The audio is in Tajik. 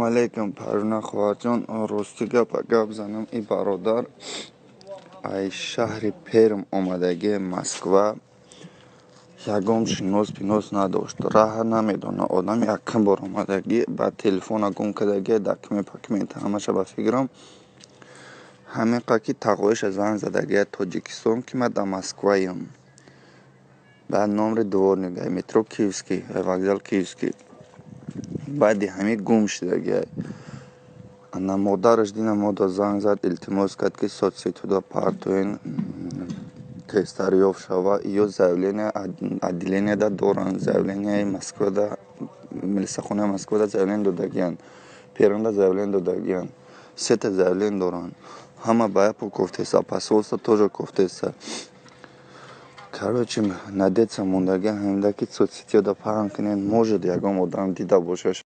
алейкум, парна хваҷон, ростига па гап занам и бародар ай шаҳри Перм омадагӣ Москва ягон шинос пинос надошт. Раҳ намедона одам якм бор омадагӣ ба телефона гум кардагӣ дакме пакмет ҳамаша ба фикрам ҳамеқа ки тағоиша занг задагӣ Тоҷикистон ки ма да Москваям ба номри дворника метро Киевский вокзал Киевский баъди ҳами гум шудагӣ ана модараш дина модар занг зад илтимос кард ки соцсетида партоин тестарёфт шава ё заявление отделенияда доранд заявление Москвада милисахонаи Москвада заявление додагиянд Пермда заявление додагиянд сета заявление доранд ҳама ба япо кофтеса посолство тоже кофтеса короче надеться мондагӣ ҳамида ки соцсетида паҳн кунен может ягон одам дида бошаш